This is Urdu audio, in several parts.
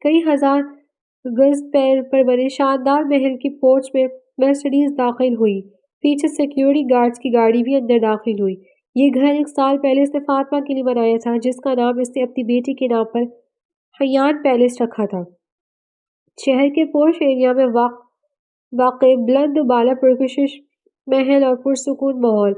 کئی ہزار گز پیر پر بنے شاندار محل کی پورچ میں مرسڈیز داخل ہوئی۔ پیچھے سیکیورٹی گارڈز کی گاڑی بھی اندر داخل ہوئی۔ یہ گھر 1 سال پہلے اس نے فاطمہ کے لیے بنایا تھا، جس کا نام اس نے اپنی بیٹی کے نام پر حیان پیلس رکھا تھا۔ شہر کے پوش ایریا میں واقع بلند و بالا پرکشش محل اور پرسکون ماحول۔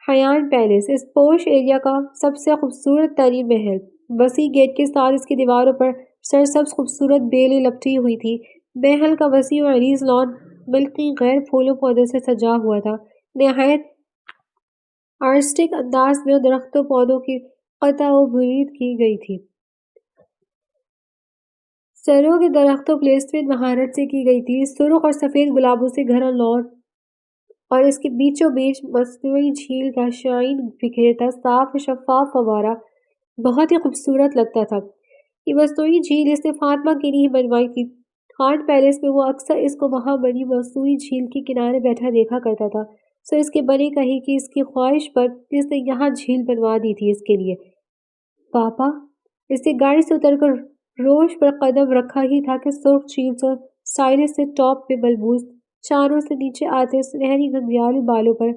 حیان پیلس اس پوش ایریا کا سب سے خوبصورت ترین محل۔ وسیع گیٹ کے ساتھ اس کی دیواروں پر سرسبز خوبصورت بیلیں لپٹی ہوئی تھی۔ محل کا وسیع و عریض لان ملکی غیر پھولوں پودوں سے سجا ہوا تھا۔ نہایت آرٹسٹک انداز میں درختوں پودوں کی قطع و برید کی گئی تھی۔ سروں کے درختوں پلیسمنٹ مہارت سے کی گئی تھی۔ سرخ اور سفید گلابوں سے گھرا لان اور اس کے بیچوں بیچ مصنوعی جھیل کا شائن بکھیرتا صاف و شفاف فوارہ بہت ہی خوبصورت لگتا تھا۔ یہ مصنوعی جھیل اس نے فاطمہ کے لیے بنوائی تھی۔ خان پیلس میں وہ اکثر اس کو وہاں بنی مصنوعی جھیل کے کنارے بیٹھا دیکھا کرتا تھا، سو اس کے بنے کہی کہ اس کی خواہش پر اس نے یہاں جھیل بنوا دی تھی اس کے لیے۔ پاپا، اس نے گاڑی سے اتر کر روش پر قدم رکھا ہی تھا کہ سرخ جینس اور اسٹائلش سے ٹاپ پہ ملبوس چانوں سے نیچے آتے سنہری گھنگریالے بالوں پر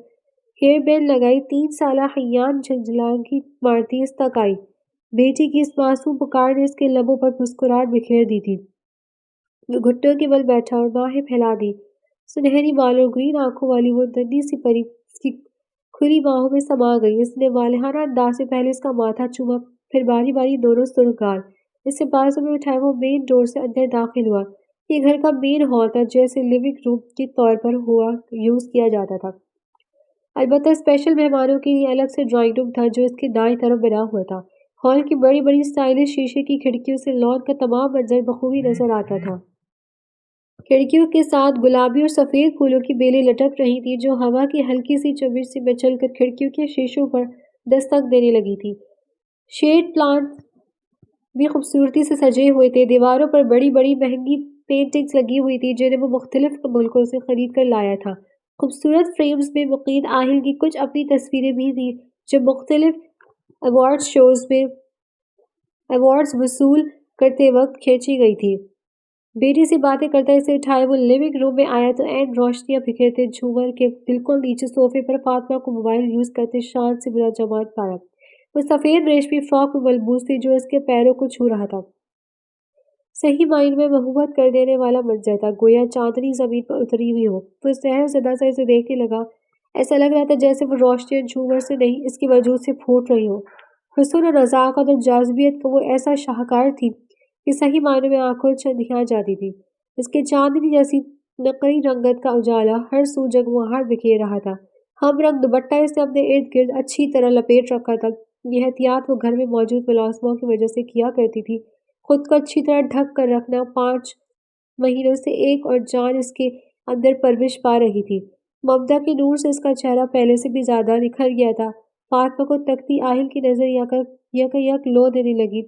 ہیئر بینڈ لگائی 3 سالہ حیان جھنجھلاہٹ مارتی اس تک آئی۔ بیٹی کی اس معصوم پکار نے اس کے لبوں پر مسکراہٹ بکھیر دی تھی۔ وہ گھٹنوں کے بل بیٹھا اور باہیں پھیلا دی۔ سنہری بالوں گرین آنکھوں والی وہ ننھی سی پری اس کی کھلی باہوں میں سما گئی۔ اس نے والہانہ انداز سے پہلے اس کا ماتھا چوما، پھر باری باری دونوں سرخ گال اس سے بازو میں اٹھائے وہ مین ڈور سے اندر داخل ہوا۔ یہ گھر کا مین ہال تھا جیسے لیونگ روم کے طور پر یوز کیا جاتا تھا۔ البتہ اسپیشل مہمانوں کے لیے الگ سے ڈرائنگ روم تھا جو اس کے دائیں طرف بنا ہوا تھا۔ ہال کی بڑی بڑی اسٹائلش شیشے کی کھڑکیوں سے لان کا تمام منظر بخوبی نظر آتا تھا۔ کھڑکیوں کے ساتھ گلابی اور سفید پھولوں کی بیلیں لٹک رہی تھیں جو ہوا کی ہلکی سی چمچ سے مچل کر کھڑکیوں کے شیشوں پر دستک دینے لگی تھی۔ شیڈ پلانٹ بھی خوبصورتی سے سجے ہوئے تھے۔ دیواروں پر بڑی بڑی مہنگی پینٹنگز لگی ہوئی تھی جنہیں وہ مختلف ملکوں سے خرید کر لایا تھا۔ خوبصورت فریمز میں مقید آہل کی کچھ اپنی تصویریں بھی تھیں جو مختلف ایوارڈز شوز میں ایوارڈز وصول کرتے وقت کھینچی گئی تھی۔ بیٹی سے باتیں کرتا اسے اٹھائے وہ لیونگ روم میں آیا تو عین روشنیاں بکھیرتے جھومر کے بالکل نیچے صوفے پر فاطمہ کو موبائل یوز کرتے شان سے ملازمات پایا۔ وہ سفید ریشمی فراک میں ملبوس تھی جو اس کے پیروں کو چھو رہا تھا۔ صحیح معنی میں محبت کر دینے والا منظر تھا، گویا چاندنی زمین پر اتری ہوئی ہو۔ وہ سحر زدہ سے اسے دیکھنے لگا۔ ایسا لگ رہا تھا جیسے وہ روشنیاں جھومر سے نہیں اس کے وجود سے پھوٹ رہی ہوں۔ حسن اور نزاکت اور جاذبیت کا وہ ایسا شاہکار تھی کہ صحیح معنوں میں آنکھوں چندھیا جاتی تھی۔ اس کے چاندنی جیسی نقری رنگت کا اجالا ہر سو جگمگاہٹ بکھیر رہا تھا۔ ہم رنگ دوپٹہ اس نے اپنے ارد گرد اچھی طرح لپیٹ رکھا تھا۔ یہ احتیاط وہ گھر میں موجود ملازموں کی وجہ سے کیا کرتی تھی۔ خود کو اچھی طرح ڈھک کر رکھنا۔ 5 مہینوں سے ایک اور جان اس کے اندر پرورش پا رہی تھی۔ ممتا کے نور سے اس کا چہرہ پہلے سے بھی زیادہ نکھر گیا تھا۔ فاطمہ کو تکتی آہل کی نظر یک لو دینے لگی،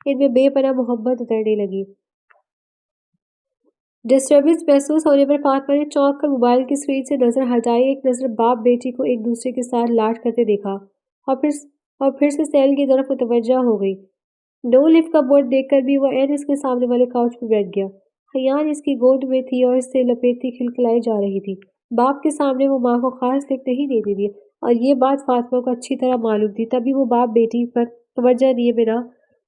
ان میں بے پناہ محبت اترنے لگی۔ ڈسٹربنس محسوس ہونے پر فاطمہ نے چونک کر موبائل کی اسکرین سے نظر ہٹائی۔ ایک نظر باپ بیٹی کو ایک دوسرے کے ساتھ لاڈ کرتے دیکھا اور پھر سے سیل کی طرف متوجہ ہو گئی۔ نو لفٹ کا بورڈ دیکھ کر بھی وہ عین اس کے سامنے والے کاؤچ پر بیٹھ گیا۔ حیان اس کی گود میں تھی اور اس سے لپیٹتی کھلکھلائی جا رہی تھی۔ باپ کے سامنے وہ ماں کو خاص لفٹ نہیں دیتی تھی اور یہ بات فاطمہ کو اچھی طرح معلوم تھی، تبھی وہ باپ بیٹی پر توجہ دیے بنا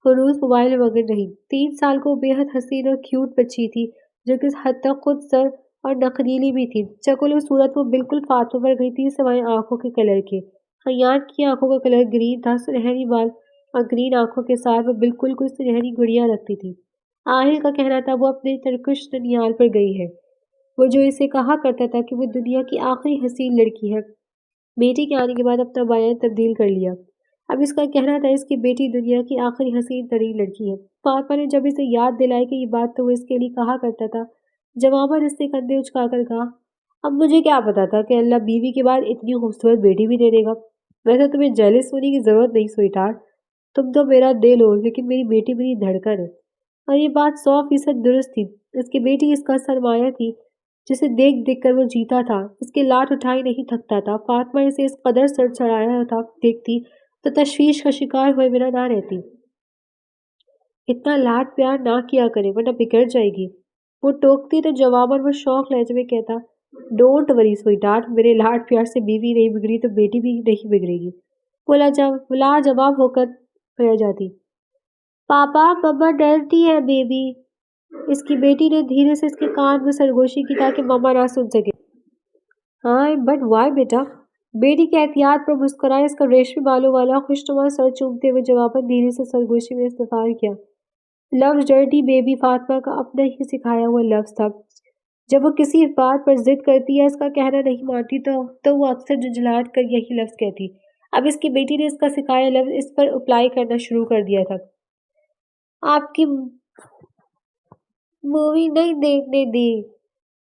ہنوز موبائل میں مگن رہی۔ 3 سال کو بے حد حسین اور کیوٹ بچی تھی جو کس حد تک خود سر اور نخریلی بھی تھی۔ شکل و صورت وہ بالکل فاطمہ پر گئی تھی سوائے آنکھوں کے کلر کے۔ حیان کی آنکھوں کا کلر گرین تھا، سنہری بال اور گرین آنکھوں کے ساتھ وہ بالکل کوئی سنہری گڑیا لگتی تھی۔ آہل کا کہنا تھا وہ اپنے ترکش ننیال پر گئی ہے، وہ جو اسے کہا کرتا تھا کہ وہ دنیا کی آخری حسین لڑکی ہے۔ بیٹی کے آنے کے بعد اپنا بیان تبدیل کر لیا۔ اب اس کا کہنا تھا اس کی بیٹی دنیا کی آخری حسین ترین لڑکی ہے۔ فاطمہ نے جب اسے یاد دلائی کہ یہ بات تو وہ اس کے لیے کہا کرتا تھا، جواباً اس نے کندھے اچکا کر کہا، اب مجھے کیا پتا تھا کہ اللہ بیوی کے بعد اتنی خوبصورت بیٹی بھی دے دے گا۔ ویسے تمہیں جیلس ہونے کی ضرورت نہیں سوئٹ ہارٹ، تم تو میرا دل ہو لیکن میری بیٹی میری دھڑکن ہے۔ اور یہ بات 100% درست تھی۔ اس کی بیٹی اس کا سرمایہ تھی جسے دیکھ دیکھ کر وہ جیتا تھا، اس کے لاٹ اٹھائی نہیں تھکتا تھا۔ فاطمہ اسے اس قدر سر چڑھایا تھا دیکھتی تو تشویش کا شکار ہوئے بنا نہ رہتی۔ اتنا لاڈ پیار نہ کیا کرے ورنہ بگڑ جائے گی۔ وہ ٹوکتی تو جواباً وہ شوق لہجے میں کہتا، ڈونٹ وری سوئی ڈارٹ، میرے لاڈ پیار سے بیوی نہیں بگڑی تو بیٹی بھی نہیں بگڑے گی۔ وہ لاجواب ہو کر رہ جاتی۔ پاپا مما ڈرتی ہے بیبی، اس کی بیٹی نے دھیرے سے اس کے کان میں سرگوشی کی تاکہ مما نہ سن سکے۔ ہاں بٹ وائی بیٹا؟ بیٹی کے احتیاط پر مسکرائے، اس کا ریشمی بالوں والا خوشنما سر چومتے ہوئے جواباً دھیرے سے سرگوشی میں استفار کیا۔ لفظ ڈرٹی بیبی فاطمہ کا اپنا ہی سکھایا ہوا لفظ تھا۔ جب وہ کسی بات پر ضد کرتی یا اس کا کہنا نہیں مانتی تو وہ اکثر جھنجھلاہٹ کر یہی لفظ کہتی۔ اب اس کی بیٹی نے اس کا سکھایا لفظ اس پر اپلائی کرنا شروع کر دیا تھا۔ آپ کی مووی نہیں دیکھنے دی،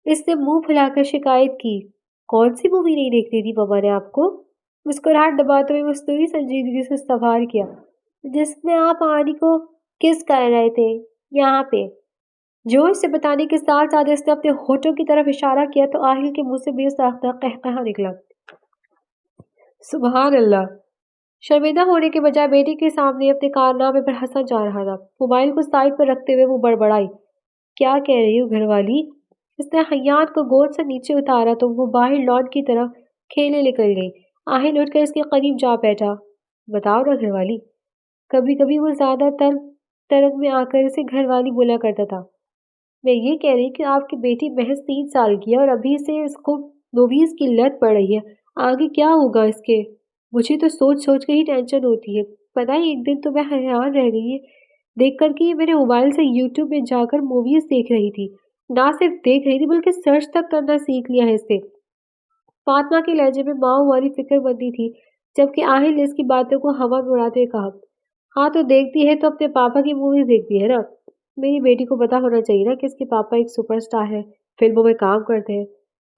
اس نے منہ پھلا کر شکایت کی۔ کون سی مووی نہیں دیکھنے دی مما نے آپ کو؟ مسکراہٹ دباتے ہوئے مصنوعی سنجیدگی سے استفسار کیا۔ جس میں آپ آنی کو کس کر رہے تھے یہاں پہ؟ جوش سے بتانے کے ساتھ ساتھ اس نے اپنے ہونٹوں کی طرف اشارہ کیا تو آہل کے منہ سے بے ساختہ قہقہا نکلا۔ سبحان اللہ! شرمندہ ہونے کے بجائے بیٹی کے سامنے اپنے کارنامے پر ہنسا جا رہا تھا۔ موبائل کو سائڈ پر رکھتے ہوئے وہ بڑبڑائی، کیا کہہ رہی ہو گھر والی؟ اس نے حیات کو گود سے نیچے اتارا تو وہ باہر لان کی طرف کھیلنے نکل گئی۔ آہل اٹھ کر اس کے قریب جا بیٹھا۔ بتاؤ نا گھر والی۔ کبھی کبھی وہ زیادہ طرد میں آ کر اسے گھر والی بولا کرتا تھا۔ میں یہ کہہ رہی کہ آپ کی بیٹی محض 3 سال کی ہے اور ابھی سے اس کو موویز کی لت پڑ رہی ہے۔ آگے کیا ہوگا اس کے؟ مجھے تو سوچ سوچ کے ہی ٹینشن ہوتی ہے۔ پتہ ہے ایک دن تو میں حیران رہ گئی دیکھ کر کہ یہ میرے موبائل سے یوٹیوب میں جا کر موویز دیکھ رہی تھی۔ نہ صرف دیکھ رہی تھی بلکہ سرچ تک کرنا سیکھ لیا ہے اس نے۔ فاطمہ کے لہجے میں ماں والی فکر مندی تھی، جبکہ آہل نے اس کی باتوں کو ہوا میں اڑاتے ہوئے کہا، ہاں تو دیکھتی ہے تو اپنے پاپا کی موویز دیکھتی ہے نا۔ میری بیٹی کو پتا ہونا چاہیے نا کہ اس کے پاپا ایک سپر سٹار ہے، فلموں میں کام کرتے ہیں۔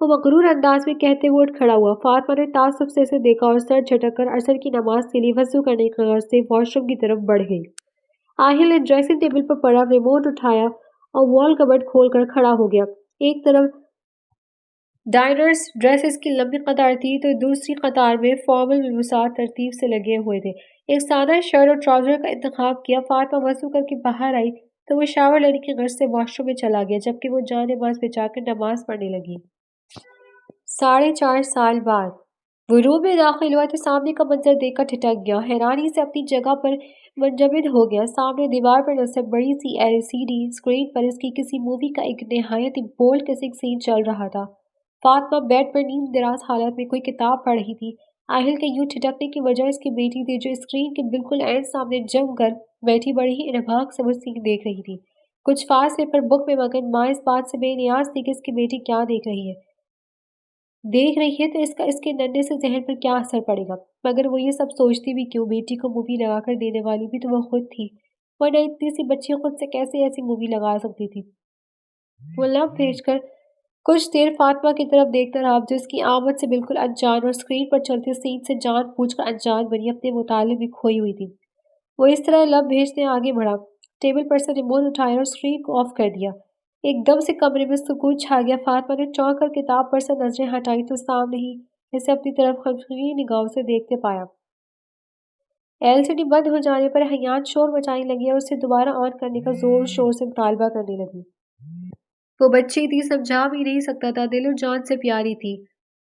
وہ مغرور انداز میں کہتے ہوئے اٹھ کھڑا ہوا۔ فاطمہ نے تعصب سے اسے دیکھا اور سر جھٹک کر عصر کی نماز کے لیے وضو کرنے کی غرض سے واش روم کی طرف بڑھ گئی۔ آہل نے ڈریسنگ ٹیبل پر پڑا ریموٹ اٹھایا اور وال کبرڈ کھول کر کھڑا ہو گیا۔ ایک طرف ڈائنرز ڈریسز کی لمبی قطار تھی تو دوسری قطار میں فارمل ملبوسات ترتیب سے لگے ہوئے تھے۔ ایک سادہ شرٹ اور ٹراؤزر کا انتخاب کیا۔ فاطمہ وضو کر کے باہر آئی تو وہ شاور لینے کی غرض سے واش روم میں چلا گیا، جبکہ وہ جان نماز بچا کر نماز پڑھنے لگی۔ 4.5 سال بعد وہ روم میں داخل ہوا تو سامنے کا منظر دیکھ کر ٹھٹک گیا، حیرانی سے اپنی جگہ پر منجمد ہو گیا۔ سامنے دیوار پر نصب بڑی سی LCD اسکرین پر اس کی کسی مووی کا ایک نہایت ہی بولڈ کسنگ سین چل رہا تھا۔ فاطمہ بیڈ پر نیم دراز حالت میں کوئی کتاب پڑھ رہی تھی۔ آہل کے یوں ٹھٹکنے کی وجہ اس کی بیٹی تھی جو اسکرین کے بالکل عین سامنے جم کر بیٹھی بڑی ہی انبھاگ سے وہ سین دیکھ رہی تھی۔ کچھ فاصلے پر بک میں مگن ماں اس بات سے بے نیاز تھی کہ اس کی بیٹی کیا دیکھ رہی ہے تو اس کے ننھے سے ذہن پر کیا اثر پڑے گا، مگر وہ یہ سب سوچتی بھی کیوں؟ بیٹی کو مووی لگا کر دینے والی بھی تو وہ خود تھی، ورنہ اتنی سی بچی خود سے کیسے ایسی مووی لگا سکتی تھی؟ وہ لب بھیج کر کچھ دیر فاطمہ کی طرف دیکھتا رہا جو اس کی آمد سے بالکل انجان اور اسکرین پر چلتے سین سے جان بوجھ کر انجان بنی اپنے مطالعے میں کھوئی ہوئی تھی۔ وہ اس طرح لب بھیجتے آگے بڑھا، ٹیبل پر سے ریموٹ اٹھایا اور اسکرین کو آف کر دیا۔ ایک دم سے کمرے میں سکون چھا گیا۔ فاطمہ نے چونک کر کتاب پر سے نظریں ہٹائی تو سامنے ہی اسے اپنی طرف غمگین نگاہوں سے دیکھتے پایا۔ LCD بند ہو جانے پر حیات شور مچانے لگی اور اسے دوبارہ آن کرنے کا زور شور سے مطالبہ کرنے لگی۔ وہ بچی تھی، سمجھا بھی نہیں سکتا تھا، دل و جان سے پیاری تھی،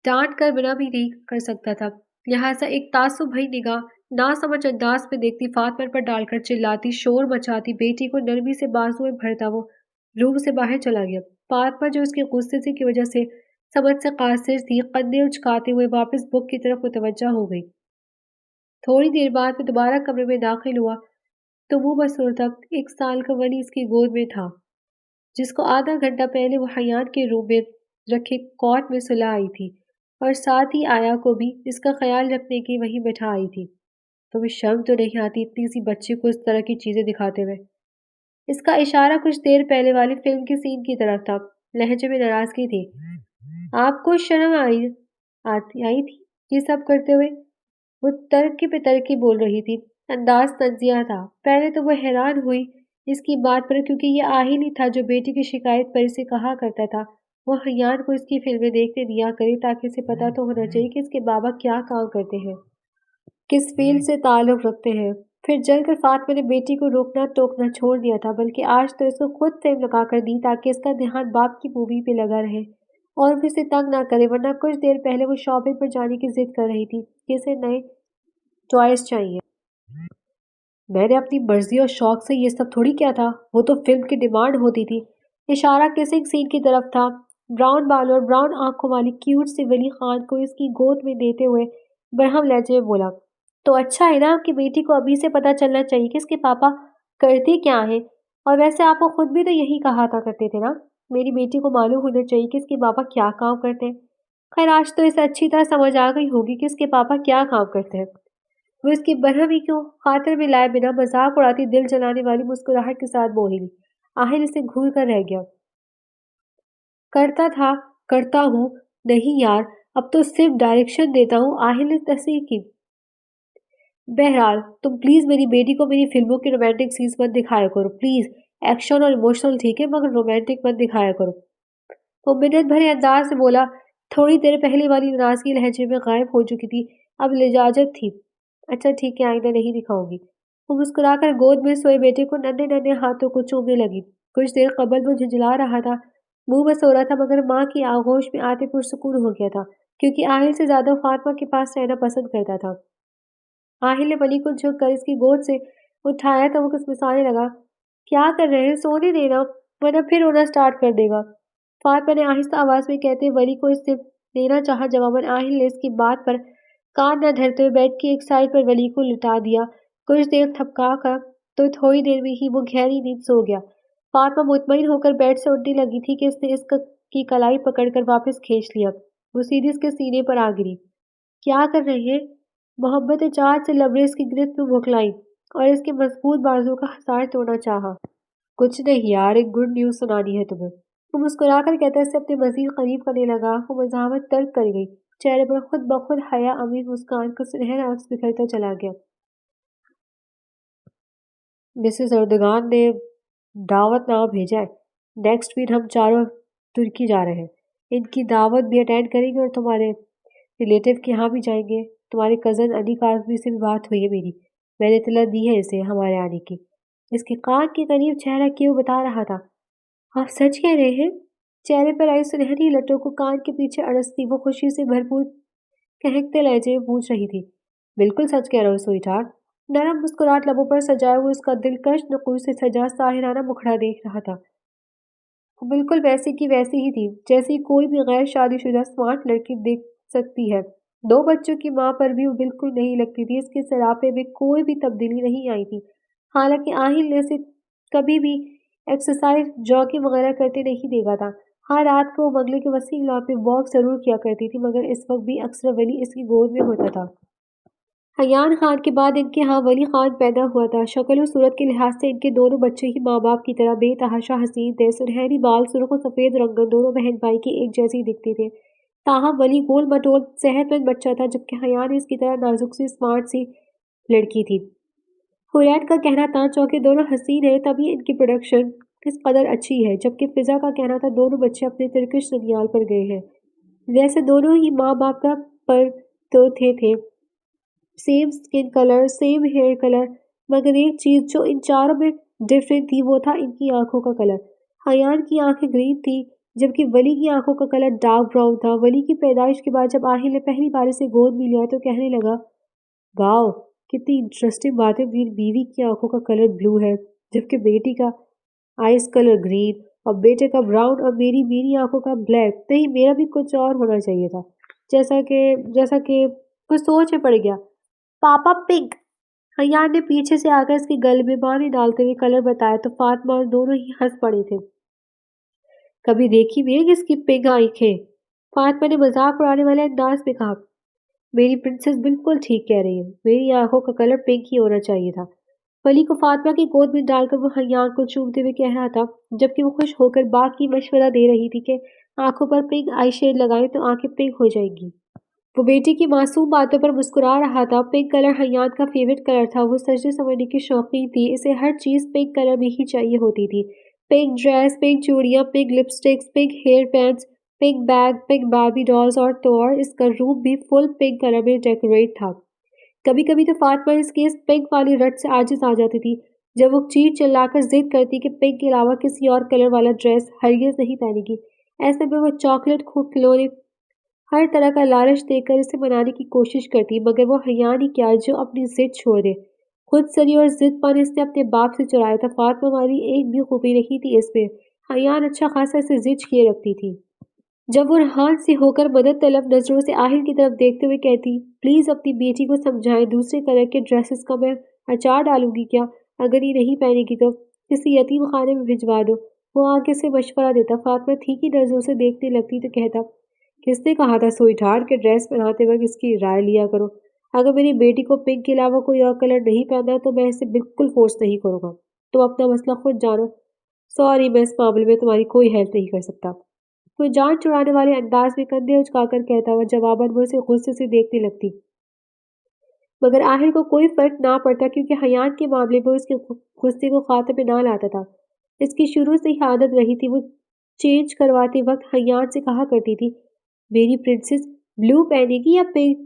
ڈانٹ کر منع بھی نہیں کر سکتا تھا، لہٰذا ایک تعصب بھری نگاہ ناسمجھ انداز میں دیکھتی، فاطمہ پر ڈال کر چلاتی، شور مچاتی، بیٹی کو نرمی سے بازو میں بھرتا وہ روم سے باہر چلا گیا۔ فاطمہ جو اس کے غصے کی وجہ سے سمجھ سے قاصر تھی، قدمیں اچکاتے ہوئے واپس بک کی طرف متوجہ ہو گئی۔ تھوڑی دیر بعد وہ دوبارہ کمرے میں داخل ہوا تو منہ مسودہ 1 سال کا ولی اس کی گود میں تھا، جس کو آدھا گھنٹہ پہلے وہ حیات کے روم میں رکھے کاٹ میں سلا آئی تھی اور ساتھ ہی آیا کو بھی اس کا خیال رکھنے کی وہیں بٹھا آئی تھی۔ تمہیں شرم تو نہیں آتی اتنی سی بچی کو اس طرح کی چیزیں دکھاتے ہوئے؟ اس کا اشارہ کچھ دیر پہلے والی فلم کی سین کی طرف تھا۔ لہجے میں ناراضگی تھی۔ آپ کو شرم آئی تھی یہ سب کرتے ہوئے؟ وہ ترکی پہ ترکی بول رہی تھی، انداز تنزیہ تھا۔ پہلے تو وہ حیران ہوئی اس کی بات پر، کیونکہ یہ آہل ہی تھا جو بیٹی کی شکایت پر اسے کہا کرتا تھا وہ حیات کو اس کی فلمیں دیکھنے دیا کرے تاکہ اسے پتا تو ہونا چاہیے کہ اس کے بابا کیا کام کرتے ہیں، کس فیلڈ سے تعلق رکھتے ہیں۔ پھر جل کر فاطمہ نے بیٹی کو روکنا ٹوکنا چھوڑ دیا تھا، بلکہ آج تو اس کو خود فریم لگا کر دی تاکہ اس کا دھیان باپ کی مووی پہ لگا رہے اور وہ اسے تنگ نہ کرے، ورنہ کچھ دیر پہلے وہ شاپنگ پر جانے کی ضد کر رہی تھی کہ اسے نئے ٹوائز چاہیے۔ میں نے اپنی مرضی اور شوق سے یہ سب تھوڑی کیا تھا، وہ تو فلم کی ڈیمانڈ ہوتی تھی۔ اشارہ کسنگ سین کی طرف تھا۔ براؤن بالوں اور براؤن آنکھوں والی کیوٹ سی ولی خان کو اس کی گود میں دیتے ہوئے برہم لہجے میں بولا، تو اچھا ہے نا، آپ کی بیٹی کو ابھی سے پتہ چلنا چاہیے کہ اس کے پاپا کرتے کیا ہیں، اور ویسے آپ کو خود بھی تو یہی کہا تھا کرتے تھے نا، میری بیٹی کو معلوم ہونا چاہیے کہ اس کے پاپا کیا کام کرتے ہیں۔ خیر آج تو اسے اچھی طرح سمجھ آ گئی ہوگی کہ اس کے پاپا کیا کام کرتے ہیں۔ وہ اس کی برہم ہی کیوں خاطر میں لائے بنا مذاق اڑاتی دل جلانے والی مسکراہٹ کے ساتھ بولی۔ آہل اسے گھور کر رہ گیا۔ کرتا تھا، کرتا ہوں، نہیں یار اب تو صرف ڈائریکشن دیتا ہوں، آہل نے تصحیح کی۔ بہرحال تم پلیز میری بیٹی کو میری فلموں کے رومانٹک سینز مت دکھایا کرو، پلیز، ایکشن اور ایموشنل ٹھیک ہے مگر رومانٹک مت دکھایا کرو۔ وہ منت بھرے انداز سے بولا، تھوڑی دیر پہلے والی ناراضگی لہجے میں غائب ہو چکی تھی، اب لجاجت تھی۔ اچھا ٹھیک ہے، آئندہ نہیں دکھاؤں گی۔ وہ مسکرا کر گود میں سوئے بیٹے کو ننھے ننھے ہاتھوں کو چومنے لگی۔ کچھ دیر قبل وہ جھنجھلا رہا تھا، منہ میں سو رہا تھا، مگر ماں کی آغوش میں آتے پرسکون ہو گیا تھا، کیونکہ آہل سے زیادہ فاطمہ کے پاس رہنا پسند کرتا تھا۔ آہل نے ولی کو جھک کر اس کی گود سے اٹھایا تو وہ کسمسانے لگا، کیا کر رہے ہیں، سونے دینا ورنہ پھر رونا سٹارٹ کر دے گا، فاطمہ نے آہستہ آواز میں کہتے ولی کو اس سے دینا چاہا۔ جواباً آہل نے اس کی بات پر کان نہ دھرتے ہوئے بیڈ کی ایک سائڈ پر ولی کو لٹا دیا۔ کچھ دیر تھپکا کر تو تھوڑی دیر میں ہی وہ گہری نیند سو گیا۔ فاطمہ مطمئن ہو کر بیڈ سے اٹھنے لگی تھی کہ اس نے کی کلائی پکڑ کر واپس کھینچ لیا۔ وہ سیدھی اس کے سینے پر آ گری۔ کیا کر رہے ہیں؟ محبت چاہت سے لبریز کی گرفت میں بھکلائی اور اس کے مضبوط بازو کا حصار توڑنا چاہا۔ کچھ نہیں یار، ایک گڈ نیوز سنانی ہے تمہیں، وہ مسکرا کر کہتا اسے اپنے مزید قریب کرنے لگا۔ وہ مزاحمت ترک کر گئی، چہرے پر خود بخود حیا آمیز مسکان کا سنہرا عکس بکھرتا چلا گیا۔ مسز اردگان نے دعوت نامہ بھیجا ہے، نیکسٹ ویک ہم چاروں ترکی جا رہے ہیں، ان کی دعوت بھی اٹینڈ کریں گے اور تمہارے ریلیٹیو کے یہاں بھی جائیں گے۔ تمہارے کزن علی کاظمی سے بھی بات ہوئی ہے میری، میں نے اطلاع دی ہے اسے ہمارے آنے کی۔ اس کے کان کے قریب چہرہ کیوں بتا رہا تھا۔ آپ سچ کہہ رہے ہیں؟ چہرے پر آئی سنہری لٹوں کو کان کے پیچھے اڑستی وہ خوشی سے بھرپور کہکتے لہجے میں پوچھ رہی تھی۔ بالکل سچ کہہ رہا ہوں سوئٹ ہارٹ۔ نرم مسکراہٹ لبوں پر سجائے ہوئے اس کا دلکش نقوش سے سجا ساحرانہ مکھڑا دیکھ رہا تھا۔ وہ بالکل ویسی کی ویسی ہی تھی جیسی کوئی بھی غیر شادی شدہ سمارٹ لڑکی دیکھ سکتی ہے۔ 2 بچوں کی ماں پر بھی وہ بالکل نہیں لگتی تھی، اس کے سراپے میں کوئی بھی تبدیلی نہیں آئی تھی۔ حالانکہ آہل نے اسے کبھی بھی ایکسرسائز جاگنگ وغیرہ کرتے نہیں دیکھا تھا۔ ہر رات کو وہ بنگلے کے وسیع لان پہ واک ضرور کیا کرتی تھی، مگر اس وقت بھی اکثر ولی اس کی گود میں ہوتا تھا۔ حیان خان کے بعد ان کے ہاں ولی خان پیدا ہوا تھا۔ شکل و صورت کے لحاظ سے ان کے دونوں بچے ہی ماں باپ کی طرح بے تحاشا حسین تھے۔ سنہری بال، سرخ و سفید رنگت، دونوں بہن بھائی کے ایک جیسے ہی دکھتے تھے۔ تاہم ولی گول مٹول صحت مند بچہ تھا، جبکہ حیان اس کی طرح نازک سی اسمارٹ سی لڑکی تھی۔ حورین کا کہنا تھا چونکہ دونوں حسین ہیں تبھی ان کی پروڈکشن اس قدر اچھی ہے، جبکہ فضا کا کہنا تھا دونوں بچے اپنے ترکش سنیال پر گئے ہیں۔ ویسے دونوں ہی ماں باپ کا پر تو تھے سیم سکن کلر، سیم ہیئر کلر، مگر ایک چیز جو ان چاروں میں ڈیفرنٹ تھی وہ تھا ان کی آنکھوں کا کلر۔ حیان کی آنکھیں گرین تھی جبکہ ولی کی آنکھوں کا کلر ڈارک براؤن تھا۔ ولی کی پیدائش کے بعد جب آہل نے پہلی بار اسے گود میں لیا تو کہنے لگا، واؤ کتنی انٹرسٹنگ بات ہے، میری بیوی کی آنکھوں کا کلر بلو ہے جبکہ بیٹی کا آئز کلر گرین اور بیٹے کا براؤن اور میری آنکھوں کا بلیک، نہیں میرا بھی کچھ اور ہونا چاہیے تھا۔ جیسا کہ وہ سوچ میں پڑ گیا۔ پاپا پنک، حیان نے پیچھے سے آ کر اس کے گل میں بانے ڈالتے ہوئے کلر بتایا تو فاطمہ اور دونوں ہی ہنس پڑے تھے۔ کبھی دیکھی بھی ہے کس کی پنک آنکھیں؟ فاطمہ نے مذاق اڑانے والے انداز میں کہا۔ میری پرنسس بالکل ٹھیک کہہ رہی ہے، میری آنکھوں کا کلر پنک ہی ہونا چاہیے تھا۔ ولی کو فاطمہ کی گود میں ڈال کر وہ حیان کو چومتے ہوئے کہہ رہا تھا، جبکہ وہ خوش ہو کر باقی مشورہ دے رہی تھی کہ آنکھوں پر پنک آئی شیڈ لگائیں تو آنکھیں پنک ہو جائیں گی۔ وہ بیٹی کی معصوم باتوں پر مسکرا رہا تھا۔ پنک کلر حیان کا فیورٹ کلر تھا، وہ سجنے سنورنے کی شوقین تھی، اسے ہر چیز پنک کلر میں ہی چاہیے ہوتی تھی۔ پنک ڈریس، پنک چوڑیاں، pink lipsticks, pink hair bands, pink bag, pink Barbie dolls اور تو اور اس کا روم بھی فل پنک کلر میں ڈیکوریٹ تھا۔ کبھی کبھی تو فاطمہ اس کیس پنک والی رٹ سے عاجز آ جاتی تھی، جب وہ چیخ چلا کر ضد کرتی کہ پنک کے علاوہ کسی اور کلر والا ڈریس ہرگز نہیں پہنے گی۔ ایسے میں وہ چاکلیٹ، کھلونے، ہر طرح کا لالچ دے کر اسے منانے کی کوشش کرتی، مگر وہ حیان ہی کیا جو اپنی ضد چھوڑ دے۔ خود سری اور ضد پن اس نے اپنے باپ سے چرایا تھا، فاطمہ والی ایک بھی خوبی نہیں تھی اس میں۔ حیان اچھا خاصا اسے ضد کیے رکھتی تھی۔ جب وہ ریحان سے ہو کر مدد طلب نظروں سے آہل کی طرف دیکھتے ہوئے کہتی، پلیز اپنی بیٹی کو سمجھائیں، دوسرے کلر کے ڈریسز کا میں اچار ڈالوں گی کیا؟ اگر یہ نہیں پہنے گی تو کسی یتیم خانے میں بھجوا دو۔ وہ آگے سے مشورہ دیتا، فاطمہ ٹھیک ہی نظروں سے دیکھنے لگتی تو کہتا، کس نے کہا تھا سوئی ٹھاٹ کے ڈریس پہناتے وقت اس کی رائے لیا کرو؟ اگر میری بیٹی کو پنک کے علاوہ کوئی اور کلر نہیں پہننا تو میں اسے بالکل فورس نہیں کروں گا۔ تم اپنا مسئلہ خود جانو۔ سوری، میں اس معاملے میں تمہاری کوئی ہیلپ نہیں کر سکتا۔ وہ جان چھڑانے والے انداز میں کندھے اچکا کر کہتا ہوا جواباً وہ اسے غصے سے دیکھنے لگتی، مگر آہل کو کوئی فرق نہ پڑتا کیونکہ حیان کے معاملے میں اس کے غصے کو خاتمے میں نہ لاتا تھا۔ اس کی شروع سے ہی عادت رہی تھی، وہ چینج کرواتے وقت حیان سے کہا کرتی تھی، میری پرنسس بلو پہنے گی یا پنک؟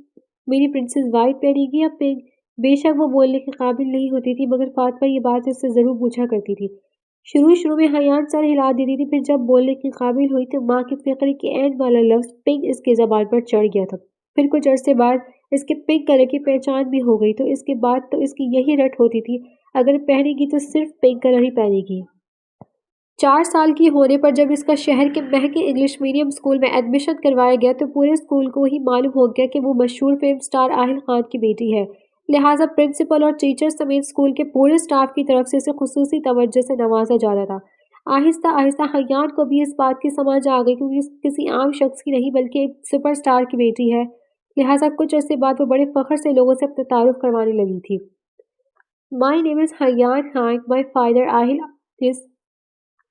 میری پرنسس وائٹ پہنے گی یا پنک؟ بے شک وہ بولنے کے قابل نہیں ہوتی تھی، مگر فاطمہ یہ بات اس سے ضرور پوچھا کرتی تھی۔ شروع میں حیان سر ہلا دیتی تھی، پھر جب بولنے کے قابل ہوئی تو ماں کے فقرے کے عین والا لفظ پنک اس کی زبان پر چڑھ گیا تھا۔ پھر کچھ عرصے بعد اس کے پنک کلر کی پہچان بھی ہو گئی، تو اس کے بعد تو اس کی یہی رٹ ہوتی تھی، اگر پہنے گی تو صرف پنک کلر ہی پہنے گی۔ 4 سال کی ہونے پر جب اس کا شہر کے مہنگے انگلش میڈیم اسکول میں ایڈمیشن کروایا گیا تو پورے اسکول کو ہی معلوم ہو گیا کہ وہ مشہور فلم سٹار آہل خان کی بیٹی ہے، لہٰذا پرنسپل اور ٹیچر سمیت اسکول کے پورے اسٹاف کی طرف سے اسے خصوصی توجہ سے نوازا جاتا تھا۔ آہستہ آہستہ حیان کو بھی اس بات کی سمجھ آ گئی کہ وہ کسی عام شخص کی نہیں بلکہ ایک سپر اسٹار کی بیٹی ہے، لہٰذا کچھ عرصے بعد وہ بڑے فخر سے لوگوں سے اپنا تعارف کروانے لگی تھی۔ My name is Hayan Khan, my father Aahil is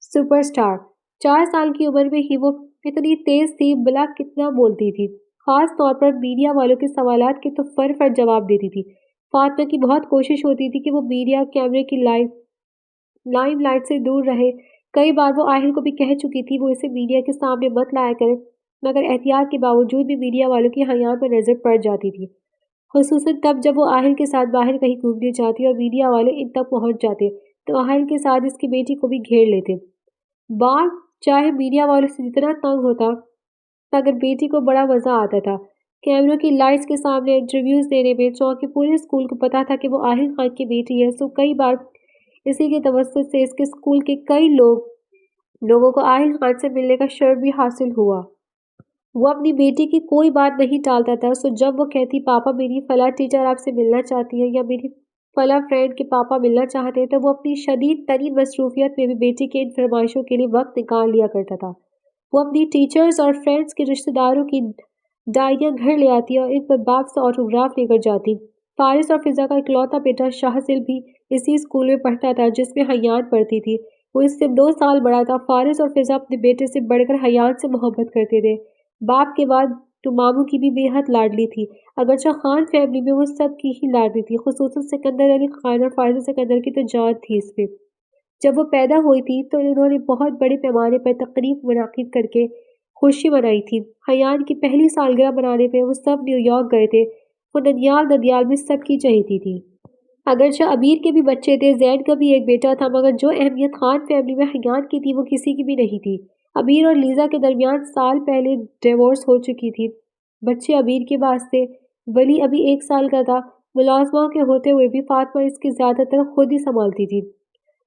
super star. 4 سال کی عمر میں ہی وہ اتنی تیز تھی، بلا کتنا بولتی تھی، خاص طور پر میڈیا والوں کے سوالات کے تو فٹ جواب دیتی تھی۔ فاطمہ کی بہت کوشش ہوتی تھی کہ وہ میڈیا کیمرے کی لائم لائٹ سے دور رہے۔ کئی بار وہ آہل کو بھی کہہ چکی تھی وہ اسے میڈیا کے سامنے مت لایا کرے، مگر احتیاط کے باوجود بھی میڈیا والوں کی حیان پر نظر پڑ جاتی تھی، خصوصاً تب جب وہ آہل کے ساتھ باہر کہیں گھومنے جاتی اور میڈیا والے ان تک پہنچ جاتے تو آہل کے ساتھ اس کی بیٹی کو بھی گھیر لیتے۔ باپ چاہے میڈیا والوں سے جتنا تنگ ہوتا مگر بیٹی کو بڑا مزہ آتا تھا کیمروں کی لائٹس کے سامنے انٹرویوز دینے میں، چونکہ پورے اسکول کو پتا تھا کہ وہ آہل خان کی بیٹی ہے، سو کئی بار اسی کے توسط سے اس کے اسکول کے کئی لوگوں کو آہل خان سے ملنے کا شرف بھی حاصل ہوا۔ وہ اپنی بیٹی کی کوئی بات نہیں ٹالتا تھا، سو جب وہ کہتی پاپا میری فلاں ٹیچر آپ سے ملنا چاہتی ہے یا میری فلاں فرینڈ کے پاپا ملنا چاہتے ہیں تو وہ اپنی شدید ترین مصروفیت میں بھی بیٹی کے ان فرمائشوں کے لیے وقت نکال لیا کرتا تھا۔ وہ اپنی ٹیچرز اور فرینڈز کے رشتہ داروں کی ڈائریاں گھر لے آتی اور ان پر باپ سے آٹوگراف لے کر جاتی۔ فارس اور فضا کا اکلوتا بیٹا شاہزل بھی اسی اسکول میں پڑھتا تھا جس میں حیان پڑھتی تھی۔ وہ اس سے 2 سال بڑا تھا۔ فارس اور فضا اپنے بیٹے سے بڑھ کر حیان سے محبت کرتے تھے۔ باپ کے بعد تو ماموں کی بھی بے حد لاڈلی تھی، اگرچہ خان فیملی میں وہ سب کی ہی لاڈلی تھی، خصوصاً سکندر علی خان اور فائزہ سکندر کی تو جان تھی اس میں۔ جب وہ پیدا ہوئی تھی تو انہوں نے بہت بڑے پیمانے پر تقریب منعقد کر کے خوشی منائی تھی۔ حیان کی پہلی سالگرہ منانے پہ وہ سب نیو یارک گئے تھے۔ وہ ننیال میں سب کی چہیتی تھی۔ اگرچہ عبیر کے بھی بچے تھے، زین کا بھی ایک بیٹا تھا، مگر جو اہمیت خان فیملی میں حیان کی تھی وہ کسی کی بھی نہیں تھی۔ عبیر اور لیزا کے درمیان سال پہلے ڈیورس ہو چکی تھی۔ بچے عبیر کے واسطے ولی ابھی 1 سال کا تھا۔ ملازمہ کے ہوتے ہوئے بھی فاطمہ اس کی زیادہ تر خود ہی سنبھالتی تھی۔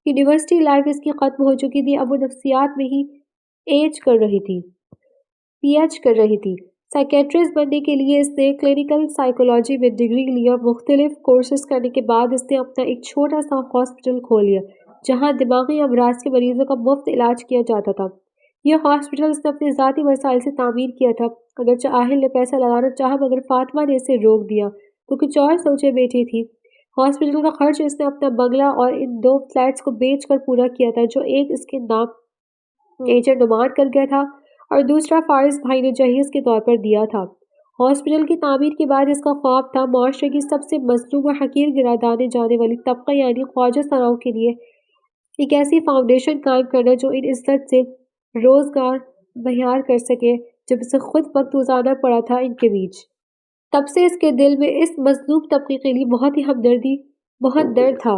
یونیورسٹی لائف اس کی ختم ہو چکی تھی، اب وہ نفسیات میں ہی پی ایچ کر رہی تھی۔ سائیکیٹرسٹ بننے کے لیے اس نے کلینیکل سائیکالوجی میں ڈگری لی اور مختلف کورسز کرنے کے بعد اس نے اپنا ایک چھوٹا سا ہاسپٹل کھول لیا جہاں دماغی امراض کے مریضوں کا مفت علاج کیا جاتا تھا۔ یہ ہاسپٹل اس نے اپنے ذاتی وسائل سے تعمیر کیا تھا، اگرچہ آہل نے پیسہ لگانا چاہا مگر فاطمہ نے اسے روک دیا، وہ کچھ اور سوچے بیٹھی تھی۔ ہاسپٹل کا خرچ اس نے اپنا بنگلہ اور ان 2 فلیٹس کو بیچ کر پورا کیا تھا، جو ایک اس کے نام ایجنٹ نعمان کر گیا تھا اور دوسرا فارس بھائی نے جہیز کے طور پر دیا تھا۔ ہاسپٹل کی تعمیر کے بعد اس کا خواب تھا معاشرے کی سب سے مظلوم اور حقیر گردانے جانے والی طبقہ یعنی خواجہ سراؤں کے لیے ایک ایسی فاؤنڈیشن قائم کرنا جو ان عزت سے روزگار مہیا کر سکے جب اسے خود وقت گزارنا پڑا تھا ان کے بیچ۔ تب سے اس کے دل میں اس مظلوم طبقے کے لیے بہت ہی ہمدردی، بہت درد تھا۔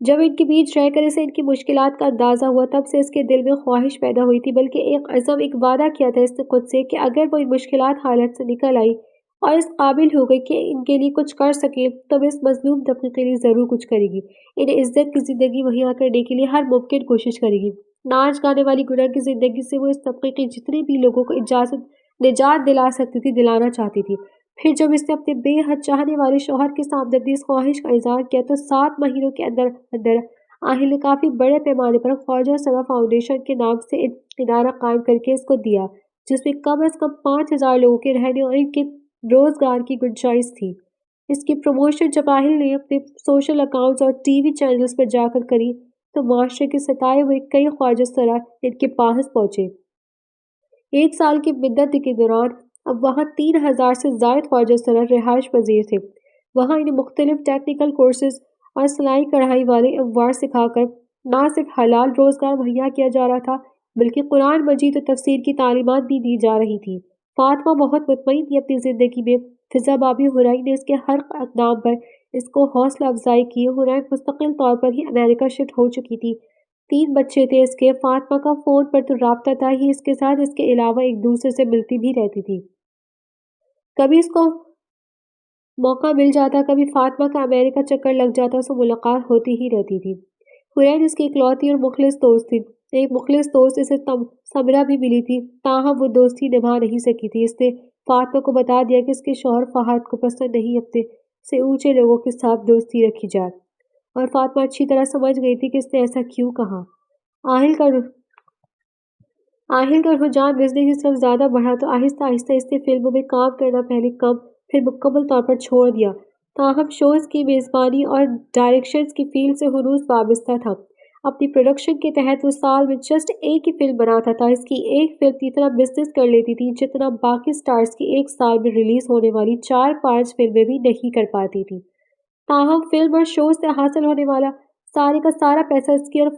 جب ان کے بیچ رہ کر اسے ان کی مشکلات کا اندازہ ہوا، تب سے اس کے دل میں خواہش پیدا ہوئی تھی، بلکہ ایک عزم، ایک وعدہ کیا تھا اس نے خود سے کہ اگر وہ ان مشکلات حالت سے نکل آئی اور اس قابل ہو گئی کہ ان کے لیے کچھ کر سکے، تو وہ اس مظلوم طبقے کے لیے ضرور کچھ کرے گی، انہیں عزت کی زندگی مہیا کرنے کے لیے ہر ممکن کوشش کرے گی۔ ناچ گانے والی گناہ کی زندگی سے وہ اس طبقے کے جتنے بھی لوگوں کو نجات دلا سکتی تھی، دلانا چاہتی تھی۔ پھر جب اس نے اپنے بے حد چاہنے والے شوہر کے سامنے اپنی اس خواہش کا اظہار کیا، تو 7 مہینوں کے اندر اندر آہل نے کافی بڑے پیمانے پر خواجہ سرا فاؤنڈیشن کے نام سے ایک ادارہ قائم کر کے اس کو دیا، جس میں کم از کم 5,000 لوگوں کے رہنے اور ان کے روزگار کی گنجائش تھی۔ اس کی پروموشن جب آہل نے اپنے سوشل اکاؤنٹس اور ٹی وی چینلز پر جا کر کری، تو معاشرے کے ستائے ہوئے کئی خواجہ سرا ان کے پاس پہنچے۔ 1 سال کی مدت کے دوران اب وہاں 3,000 سے زائد خواجہ سرا رہائش پذیر تھے۔ وہاں انہیں مختلف ٹیکنیکل کورسز اور سلائی کڑھائی والے امور سکھا کر نہ صرف حلال روزگار مہیا کیا جا رہا تھا، بلکہ قرآن مجید و تفسیر کی تعلیمات بھی دی جا رہی تھی۔ فاطمہ بہت مطمئن تھی اپنی زندگی میں۔ فضا بابی حرین نے اس کے ہر اقدام پر اس کو حوصلہ افزائی کی۔ حرین مستقل طور پر ہی امریکہ شفٹ ہو چکی تھی۔ 3 بچے تھے اس کے۔ فاطمہ کا فون پر تو رابطہ تھا ہی، اس کے ساتھ اس کے علاوہ ایک دوسرے سے ملتی بھی رہتی تھی۔ کبھی اس کو موقع مل جاتا، کبھی فاطمہ کا امریکہ چکر لگ جاتا، سو ملاقات ہوتی ہی رہتی تھی۔ حرین اس کی اکلوتی اور مخلص دوست تھی۔ ایک مخلص دوست اسے سمرہ بھی ملی تھی، تاہم وہ دوستی نبھا نہیں سکی تھی۔ اس نے فاطمہ کو بتا دیا کہ اس کے شوہر فہد کو پسند نہیں اپنے سے اونچے لوگوں کے ساتھ دوستی رکھی جائے، اور فاطمہ اچھی طرح سمجھ گئی تھی کہ اس نے ایسا کیوں کہا۔ آہل کا رجحان بزنس کی طرف زیادہ بڑھا تو آہستہ آہستہ اس نے فلموں میں کام کرنا پہلے کم، پھر مکمل طور پر چھوڑ دیا۔ تاہم شوز کی میزبانی اور ڈائریکشنز کی فیلڈ سے ہنوز وابستہ تھا۔ اپنی پروڈکشن کے تحت وہ سال میں جسٹ ایک ہی فلم بناتا تھا۔ اس کی ایک فلم اتنا بزنس کر لیتی تھی جتنا باقی سٹارز کی ایک سال میں ریلیز ہونے والی 4-5 فلمیں بھی نہیں کر پاتی تھی۔ تاہم فلم اور شوز سے حاصل ہونے والا سارے کا سارا پیسہ اس کی اور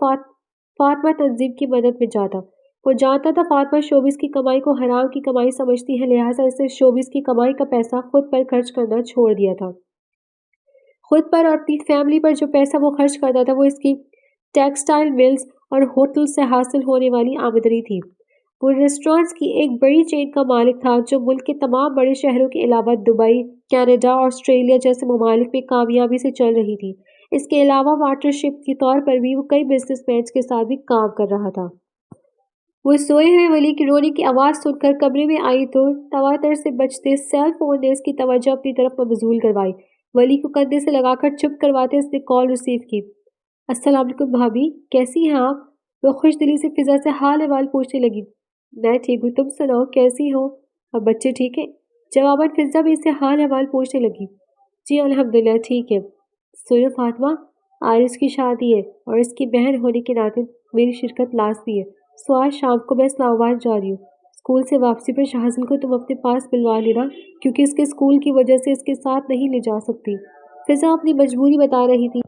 فاطمہ تنظیم کی مدد میں جاتا۔ وہ جانتا تھا فاطمہ شوبز کی کمائی کو حرام کی کمائی سمجھتی ہے، لہٰذا اس نے شوبز کی کمائی کا پیسہ خود پر خرچ کرنا چھوڑ دیا تھا۔ خود پر اور اپنی فیملی پر جو پیسہ وہ خرچ کرتا تھا، وہ اس کی ٹیکسٹائل ملز اور ہوٹل سے حاصل ہونے والی آمدنی تھی۔ وہ ریسٹورانٹس کی ایک بڑی چین کا مالک تھا جو ملک کے تمام بڑے شہروں کے علاوہ دبئی، کینیڈا اور آسٹریلیا جیسے ممالک میں کامیابی سے چل رہی تھی۔ اس کے علاوہ پارٹنرشپ کے طور پر بھی وہ کئی بزنس مینز کے ساتھ بھی کام کر رہا تھا۔ وہ سوئے ہوئے ولی کی رونے کی آواز سن کر کمرے میں آئی تو تواتر سے بجتے سیل فون نے اس کی توجہ اپنی طرف مبذول کروائی۔ ولی کو کندھے سے لگا کر چپ کرواتے اس نے کال ریسیو کی۔ السلام علیکم بھابی، کیسی ہیں آپ؟ وہ خوش دلی سے فضا سے حال احوال پوچھنے لگی۔ میں ٹھیک ہوں، تم سناؤ کیسی ہو؟ اب بچے ٹھیک ہیں؟ جواباً فضا بھی اسے حال احوال پوچھنے لگی۔ جی الحمدللہ ٹھیک ہے۔ سنو فاطمہ، عارض کی شادی ہے اور اس کی بہن ہونے کے ناطے میری شرکت لازمی ہے، سو آج شام کو میں اسلام آباد جا رہی ہوں۔ اسکول سے واپسی پر شاہزل کو تم اپنے پاس ملوا لینا، کیونکہ اس کے اسکول کی وجہ سے اس کے ساتھ نہیں لے جا سکتی۔ فضا اپنی مجبوری بتا رہی تھی۔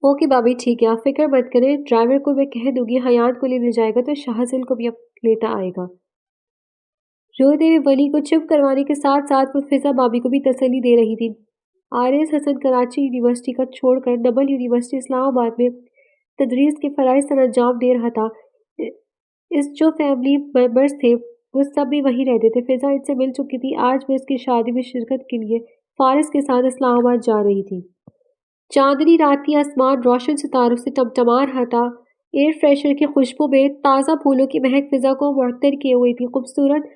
اوکے بابی ٹھیک ہے، آپ فکر مت کریں، ڈرائیور کو میں کہہ دوں گی حیان کو لینے جائے گا تو شاہزل کو بھی لیتا آئے گا۔ روتے ہوئے ولی کو چپ کروانے کے ساتھ ساتھ وہ فضا بابی کو بھی تسلی دے رہی تھی۔ آریز حسن کراچی یونیورسٹی کا چھوڑ کر نبل یونیورسٹی اسلام آباد میں تدریس کے فرائض سر انجام دے رہا تھا۔ اس جو فیملی ممبرز تھے وہ سب بھی وہیں رہتے تھے۔ فضا ان سے مل چکی تھی۔ آج وہ اس کی شادی میں شرکت کے لیے فارس کے ساتھ اسلام آباد جا رہی تھی۔ چاندنی رات کی آسمان روشن ستاروں سے ٹمٹما رہا تھا۔ ایئر فریشر کی خوشبو میں تازہ پھولوں کی مہک فضا کو معطر کیے ہوئی تھی۔ خوبصورت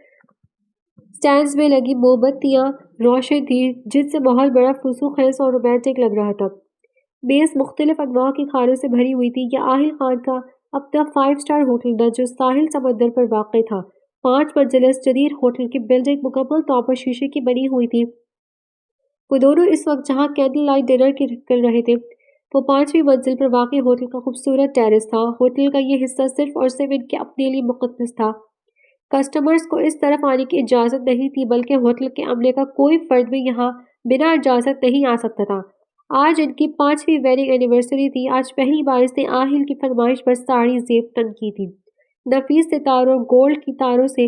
سٹینڈز میں لگی موم بتیاں روشن تھیں، جن سے ماحول بڑا فسوں خیز اور رومانٹک لگ رہا تھا۔ میز مختلف انواع کے کھانوں سے بھری ہوئی تھی۔ یہ آہل خان کا اپنا 5 اسٹار ہوٹل تھا جو ساحل سمندر پر واقع تھا۔ 5 منزلہ اس جدید ہوٹل کی بلڈنگ مکمل طور پر شیشے کی بنی ہوئی تھی۔ وہ دونوں اس وقت جہاں کینڈل لائٹ ڈنر کر رہے تھے، وہ 5ویں منزل پر واقع ہوٹل کا خوبصورت ٹیرس تھا۔ ہوٹل کا یہ حصہ صرف اور صرف ان کے اپنے لیے مقدس تھا۔ کسٹمرز کو اس طرف آنے کی اجازت نہیں تھی، بلکہ ہوٹل کے عملے کا کوئی فرد بھی یہاں بنا اجازت نہیں آ سکتا تھا۔ آج ان کی 5ویں ویڈنگ اینیورسری تھی۔ آج پہلی بار اس نے آہل کی فرمائش پر ساڑی زیب تن کی تھی۔ نفیس ستاروں اور گولڈ کی تاروں سے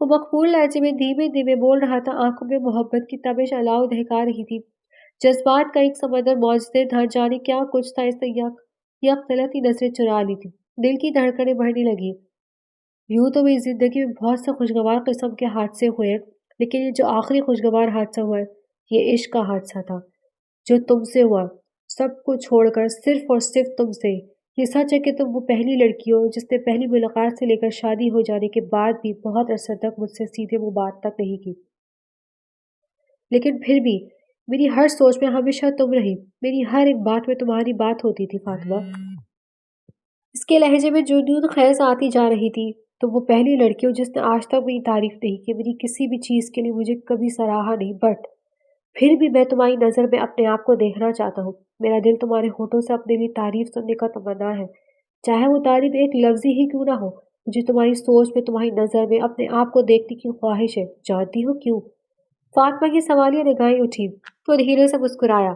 وہ مقبول لہجے میں دھیمے دھیمے بول رہا تھا، آنکھوں میں محبت کی تپش الاؤ دہکا رہی تھی۔ جذبات کا ایک سمندر موجود تھا، جانے کیا کچھ تھا، اس نے یک غلطی نظریں چرا لی تھی۔ دل کی دھڑکنیں بڑھنے لگی۔ یوں تو میری زندگی میں بہت سے خوشگوار قسم کے حادثے ہوئے ہیں، لیکن یہ جو آخری خوشگوار حادثہ ہوا ہے، یہ عشق کا حادثہ تھا، جو تم سے ہوا، سب کو چھوڑ کر صرف اور صرف تم سے۔ یہ سچ ہے کہ تم وہ پہلی لڑکی ہو جس نے پہلی ملاقات سے لے کر شادی ہو جانے کے بعد بھی بہت عرصہ تک مجھ سے سیدھے منہ بات تک نہیں کی، لیکن پھر بھی میری ہر سوچ میں ہمیشہ تم رہی، میری ہر ایک بات میں تمہاری بات ہوتی تھی فاطمہ۔ اس کے لہجے میں جنون خیز آتی جا رہی تھی۔ تم وہ پہلی لڑکی ہو جس نے آج تک میری تعریف نہیں کی، میری کسی بھی چیز کے لیے مجھے کبھی سراہا نہیں، بٹ پھر بھی میں تمہاری نظر میں اپنے آپ کو دیکھنا چاہتا ہوں۔ میرا دل تمہارے ہونٹوں سے اپنے لیے تعریف سننے کا تمنا ہے، چاہے وہ تعریف ایک لفظی ہی کیوں نہ ہو۔ مجھے تمہاری سوچ میں، تمہاری نظر میں اپنے آپ کو دیکھنے کی خواہش ہے، جانتی ہو کیوں؟ فاطمہ کی سوالیہ نگاہیں اٹھی۔ تو دھیرے سے مسکرایا،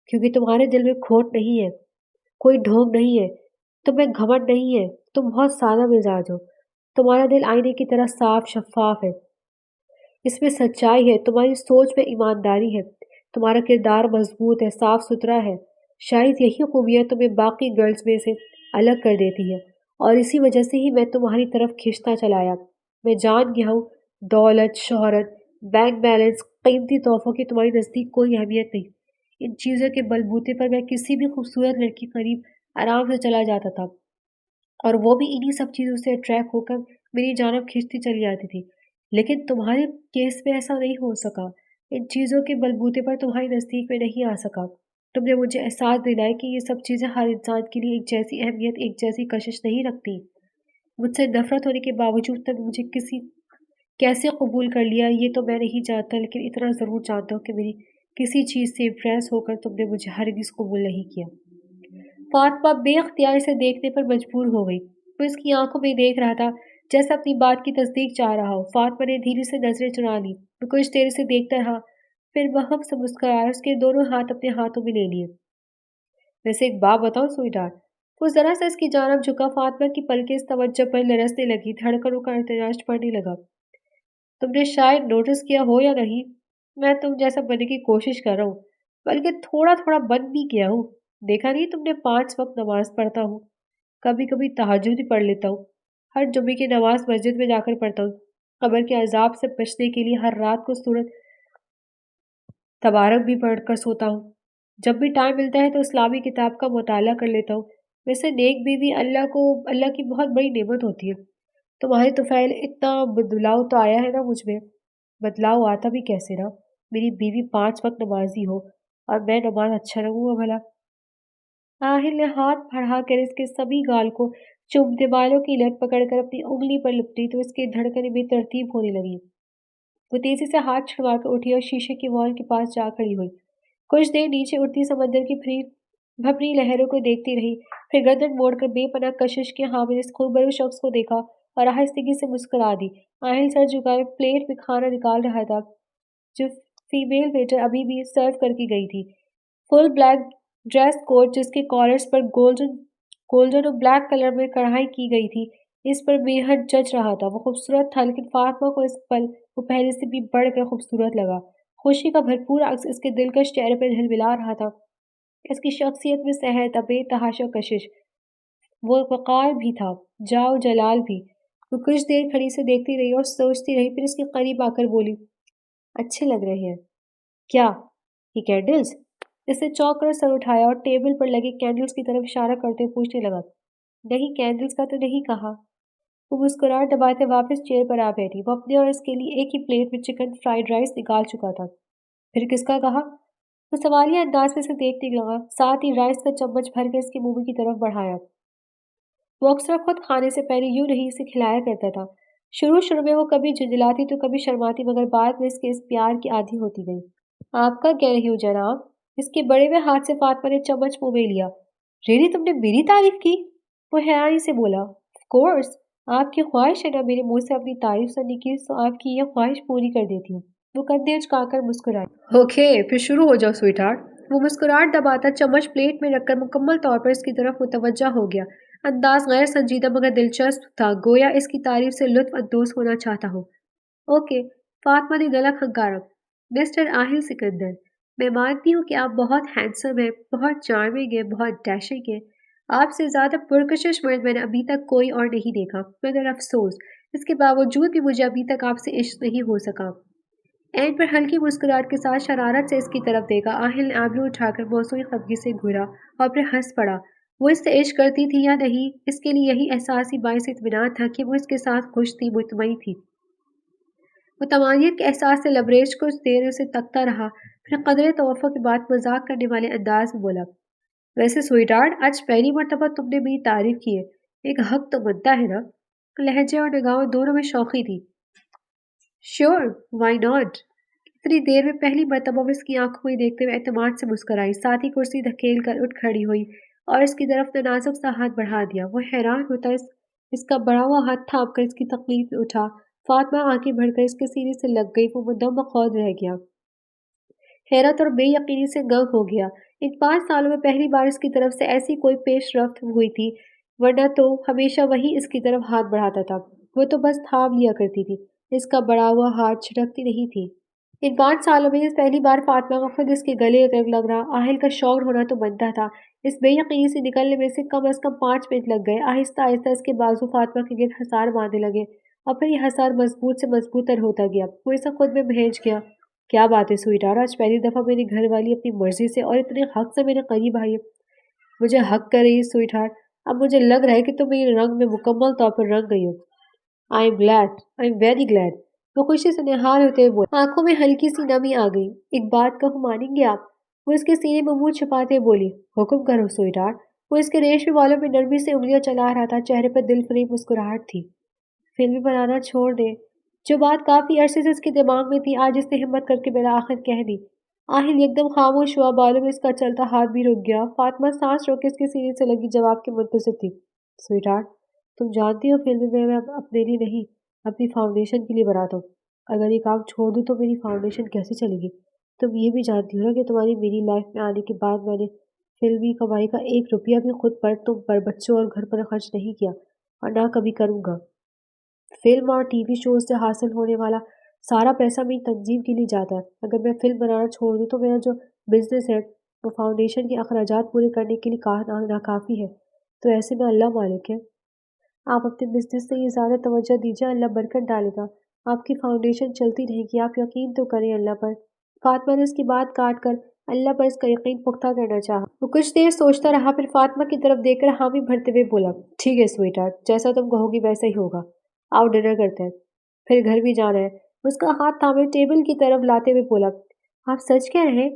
کیونکہ تمہارے دل میں کھوٹ نہیں ہے، کوئی ڈھونگ نہیں ہے، تم میں گھمنڈ نہیں ہے، تم بہت سادہ مزاج ہو۔ تمہارا دل آئینے کی طرح صاف شفاف ہے، اس میں سچائی ہے، تمہاری سوچ میں ایمانداری ہے، تمہارا کردار مضبوط ہے، صاف ستھرا ہے۔ شاید یہی خوبیاں تمہیں باقی گرلز میں سے الگ کر دیتی ہے، اور اسی وجہ سے ہی میں تمہاری طرف کھنچتا چلایا۔ میں جان گیا ہوں، دولت، شہرت، بینک بیلنس، قیمتی تحفوں کی تمہاری نزدیک کوئی اہمیت نہیں۔ ان چیزوں کے بلبوتے پر میں کسی بھی خوبصورت لڑکی قریب آرام سے چلا جاتا تھا، اور وہ بھی انہی سب چیزوں سے اٹریکٹ ہو کر میری جانب کھینچتی چلی جاتی تھی۔ لیکن تمہارے کیس میں ایسا نہیں ہو سکا، ان چیزوں کے بلبوتے پر تمہاری نزدیک میں نہیں آ سکا۔ تم نے مجھے احساس دلایا کہ یہ سب چیزیں ہر انسان کے لیے ایک جیسی اہمیت، ایک جیسی کشش نہیں رکھتی۔ مجھ سے نفرت ہونے کے باوجود تم نے مجھے کیسے قبول کر لیا یہ تو میں نہیں جانتا، لیکن اتنا ضرور جانتا ہوں کہ میری کسی چیز سے امپریس ہو کر تم نے مجھے ہرگز قبول نہیں کیا۔ فاطمہ بے اختیار سے دیکھنے پر مجبور ہو گئی۔ وہ اس کی آنکھوں میں دیکھ رہا تھا جیسے اپنی بات کی تصدیق چاہ رہا ہو۔ فاطمہ نے دھیرے سے نظریں چرا لی۔ وہ کچھ دیر سے دیکھتا رہا، پھر بہم سے مسکرایا، اس کے دونوں ہاتھ اپنے ہاتھوں میں لے لیے۔ ویسے ایک بات بتاؤ سوئٹ ہارٹ۔ وہ ذرا سا اس کی جانب جھکا۔ فاطمہ کی پلکیں اس توجہ پر لرزنے لگی، دھڑکنوں کا احتجاج بڑھنے لگا۔ تم نے شاید نوٹس کیا ہو یا نہیں، میں تم جیسا بننے کی کوشش کر رہا ہوں، بلکہ تھوڑا تھوڑا بن بھی گیا ہوں۔ دیکھا نہیں تم نے 5 وقت نماز پڑھتا ہوں، کبھی کبھی تہجد بھی پڑھ لیتا ہوں، ہر جمعے کی نماز مسجد میں جا کر پڑھتا ہوں، قبر کے عذاب سے بچنے کے لیے ہر رات کو سورۃ تبارک بھی پڑھ کر سوتا ہوں، جب بھی ٹائم ملتا ہے تو اسلامی کتاب کا مطالعہ کر لیتا ہوں۔ ویسے نیک بیوی اللہ کی بہت بڑی نعمت ہوتی ہے۔ تمہارے طفیل اتنا بدلاؤ تو آیا ہے نا مجھ میں، بدلاؤ آتا بھی کیسے نا، میری بیوی 5 وقت نمازی ہو اور میں نماز اچھا لگوں گا بھلا۔ آہل نے ہاتھ بڑھا کر اس کے سبھی گال کو چومتے، بالوں کی لٹ پکڑ کر اپنی انگلی پر لپٹی تو اس کی دھڑکنیں بے ترتیب ہونے لگی۔ وہ تیزی سے ہاتھ چھڑوا کر اٹھی اور شیشے کی وال کے پاس جا کھڑی ہوئی۔ کچھ دیر نیچے اٹھتی سمندر کی بھپری لہروں کو دیکھتی رہی، پھر گردن موڑ کر بے پناہ کشش کے حامل اس خوبرو شخص کو دیکھا اور آہستگی سے مسکرا دی۔ آہل سر جھکائے پلیٹ میں کھانا نکال رہا تھا جو فیمیل ویٹر ابھی بھی سرو کر کے گئی تھی۔ فل بلیک ڈریس کوٹ جس کے کالرز پر گولڈن اور بلیک کلر میں کڑھائی کی گئی تھی، اس پر بے حد جچ رہا تھا۔ وہ خوبصورت تھا، لیکن فاطمہ کو اس پل وہ پہلے سے بھی بڑھ کر خوبصورت لگا۔ خوشی کا بھرپور عکس اس کے دلکش چہرے پر جھلملا رہا تھا۔ اس کی شخصیت میں صحت، بے تحاشا کشش، وہ وقار بھی تھا، جاؤ جلال بھی۔ وہ کچھ دیر کھڑی سے دیکھتی رہی اور سوچتی رہی، پھر اس کے قریب آ کر بولی، اچھے لگ رہے ہیں۔ کیا؟ یہ کینڈلز؟ اس نے چونک کر سر اٹھایا اور ٹیبل پر لگے کینڈلز کی طرف اشارہ کرتے ہوئے پوچھنے لگا، نہیں کینڈلز کا تو نہیں کہا۔ وہ مسکراہٹ دباتے واپس چیئر پر آ بیٹھی۔ وہ اپنے اور اس کے لیے ایک ہی پلیٹ میں چکن فرائیڈ رائس نکال چکا تھا۔ پھر کس کا کہا؟ وہ سوالیہ انداز میں سے دیکھنے لگا، ساتھ ہی رائس کا چمچ بھر کر اس کے منہ کی طرف بڑھایا۔ وہ اکثر خود کھانے سے پہلے یوں نہیں اسے کھلایا کرتا تھا۔ شروع میں وہ کبھی جھنجھلاتی تو کبھی شرماتی، مگر بعد میں اس کے اس پیار کی عادی ہوتی گئی۔ آپ کا کہہ رہی ہوں جناب؟ اس کے بڑے ہوئے ہاتھ سے فاطمہ نے چمچ منہ میں لیا۔ ریلی تم نے میری تعریف کی؟ وہ حیرانی سے بولا، آف کورس، آپ کی خواہش ہے نا میرے منہ سے اپنی تعریف سننے کی، تو آپ کی یہ خواہش پوری کر دیتی ہوں۔ وہ کندھے اچکا کر مسکرائی۔ اوکے، پھر شروع ہو جاؤ سویٹ ہارٹ۔ وہ مسکراہٹ دباتا چمچ پلیٹ میں رکھ کر مکمل طور پر اس کی طرف متوجہ ہو گیا۔ انداز غیر سنجیدہ مگر دلچسپ تھا، گویا اس کی تعریف سے لطف اندوز ہونا چاہتا ہو۔ اوکے، فاطمہ نے گلا کھنکارا۔ مسٹر آہل سکندر، میں مانتی ہوں کہ آپ بہت ہینڈسم ہیں، بہت چارمنگ ہیں، بہت ڈیشنگ ہیں۔ آپ سے زیادہ پرکشش مرد میں نے ابھی تک کوئی اور نہیں دیکھا، مگر افسوس، اس کے باوجود بھی مجھے ابھی تک آپ سے عشق نہیں ہو سکا۔ اینڈ پر ہلکی مسکراہٹ کے ساتھ شرارت سے اس کی طرف دیکھا۔ آہل نے آبرو اٹھا کر موسمی خفگی سے گھورا اور پھر ہنس پڑا۔ وہ اس سے عشق کرتی تھی یا نہیں، اس کے لیے یہی احساس ہی باعث اطمینان تھا کہ وہ اس کے ساتھ خوش تھی، مطمئن تھی۔ وہ طمانینت کے احساس سے لبریز کچھ دیر اسے تکتا رہا، پھر قدرے توقع کے بعد مذاق کرنے والے انداز میں بولا، ویسے سویٹ ہارٹ، آج پہلی مرتبہ تم نے میری تعریف کی ہے، ایک حق تو بنتا ہے نا؟ لہجے اور نگاہوں دونوں میں شوخی تھی۔ Sure, why not? اتنی دیر میں پہلی مرتبہ وہ اس کی آنکھوں میں دیکھتے ہوئے اعتماد سے مسکرائی، ساتھ ہی کرسی دھکیل کر اٹھ کھڑی ہوئی اور اس کی طرف نازک سا ہاتھ بڑھا دیا۔ وہ حیران ہوتا اس کا بڑا ہوا ہاتھ تھام کر اس کی تکلیف میں اٹھا۔ فاطمہ آنکھیں بھر کر اس کے سینے سے لگ گئی، وہ مدم بخود رہ گیا، حیرت اور بے یقینی سے گنگ ہو گیا۔ ان 5 سالوں میں پہلی بار اس کی طرف سے ایسی کوئی پیش رفت ہوئی تھی، ورنہ تو ہمیشہ وہی اس کی طرف ہاتھ بڑھاتا تھا، وہ تو بس تھام لیا کرتی تھی، اس کا بڑا ہوا ہاتھ چھٹکتی نہیں تھی۔ ان 5 سالوں میں اس پہلی بار فاطمہ کو خود اس کے گلے لگ رہا، آہل کا شوق ہونا تو بنتا تھا۔ اس بے یقینی سے نکلنے میں سے کم از کم 5 منٹ لگ گئے۔ آہستہ آہستہ اس کے بازو فاطمہ کے گرد حصار باندھنے لگے اور پھر یہ حصار مضبوط سے مضبوط تر ہوتا گیا۔ وہ اسے خود میں بھیج گیا۔ کیا بات ہے سویٹ ہارٹ، آج پہلی دفعہ میری گھر والی اپنی مرضی سے اور اتنے حق سے میرے قریب آئی ہے۔ مجھے حق کر رہی ہے سویٹ ہارٹ، اب مجھے لگ رہا ہے کہ تم میرے رنگ میں مکمل طور پر رنگ گئی ہو۔ I am glad, I am very glad, وہ خوشی سے نہال ہوتے ہوئے بولی۔ آنکھوں میں ہلکی سی نمی آ گئی۔ ایک بات کہوں، مانیں گے آپ؟ وہ اس کے سینے میں منہ چھپاتے بولی۔ حکم کرو سویٹ ہارٹ۔ وہ اس کے ریشمی بالوں میں نرمی سے انگلیاں چلا رہا تھا، چہرے پر دل فریب مسکراہٹ تھی۔ فلمیں بنانا چھوڑ دیں، جو بات کافی عرصے سے اس کے دماغ میں تھی، آج اس نے ہمت کر کے بالآخر کہہ دی۔ آہل یکدم خاموش ہوا، بالوں میں اس کا چلتا ہاتھ بھی رک گیا۔ فاطمہ سانس روک کے اس کے سینے سے لگی جواب کے منتظر تھی۔ سویٹ ہارٹ، تم جانتی ہو فلمیں میں اپنے لیے نہیں، اپنی فاؤنڈیشن کے لیے بناتا ہوں۔ اگر یہ کام چھوڑ دوں تو میری فاؤنڈیشن کیسے چلے گی؟ تم یہ بھی جانتی ہو نا کہ تمہاری میری لائف میں آنے کے بعد میں نے فلمی کمائی کا 1 روپیہ بھی خود پر، تم پر، بچوں اور گھر پر خرچ نہیں کیا، اور نہ کبھی کروں گا۔ فلم اور ٹی وی شوز سے حاصل ہونے والا سارا پیسہ میری تنظیم کے لیے جاتا ہے۔ اگر میں فلم بنانا چھوڑ دوں تو میرا جو بزنس ہے وہ فاؤنڈیشن کے اخراجات پورے کرنے کے لیے ناکافی ہے۔ تو ایسے میں اللہ مالک ہے، آپ اپنے بزنس سے یہ زیادہ توجہ دیجیے، اللہ برکت ڈالے گا، آپ کی فاؤنڈیشن چلتی رہے گی، آپ یقین تو کریں اللہ پر۔ فاطمہ نے اس کی بات کاٹ کر اللہ پر اس کا یقین پختہ کرنا چاہا۔ وہ کچھ دیر سوچتا رہا، پھر فاطمہ کی طرف دیکھ کر حامی بھرتے ہوئے بولا، ٹھیک ہے سویٹ ہارٹ، جیسا تم کہو گی ویسا ہی ہوگا، آؤ ڈنر کرتے ہیں، پھر گھر بھی جانا ہے۔ اس کا ہاتھ تھامے ٹیبل کی طرف لاتے ہوئے بولا، آپ سچ کہہ رہے ہیں؟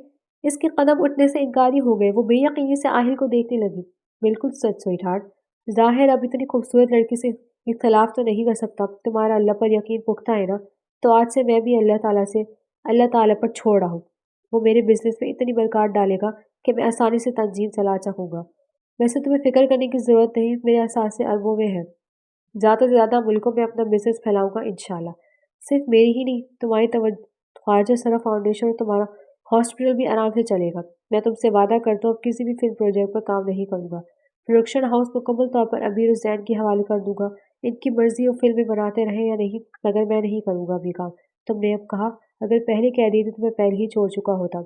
اس کے قدم اٹھنے سے انکاری ہو گئے، وہ بے یقینی سے آہل کو دیکھنے لگی۔ بالکل سچ سویٹ ہارٹ، ظاہر اب اتنی خوبصورت لڑکی سے اختلاف تو نہیں کر سکتا، تمہارا اللہ پر یقین پختہ ہے نا؟ تو آج سے میں بھی اللہ تعالیٰ پر چھوڑ رہا ہوں، وہ میرے بزنس میں اتنی برکات ڈالے گا کہ میں آسانی سے تنظیم چلا سکوں گا۔ ویسے تمہیں فکر کرنے کی ضرورت نہیں، میرے اثاثے اربوں میں ہیں، زیادہ سے زیادہ ملکوں میں اپنا بزنس پھیلاؤں گا انشاءاللہ۔ صرف میری ہی نہیں، تمہاری خواجہ سرا فاؤنڈیشن اور تمہارا ہاسپٹل بھی آرام سے چلے گا۔ میں تم سے وعدہ کرتا ہوں اب کسی بھی فلم پروجیکٹ پر کام نہیں کروں گا، پروڈکشن ہاؤس مکمل طور پر امیر حسین کے حوالے کر دوں گا، ان کی مرضی وہ فلمیں بناتے رہیں یا نہیں، مگر میں نہیں کروں گا ابھی کام۔ تم نے اب کہا، اگر پہلے کہہ دیتی تو میں پہلے ہی چھوڑ چکا ہوتا،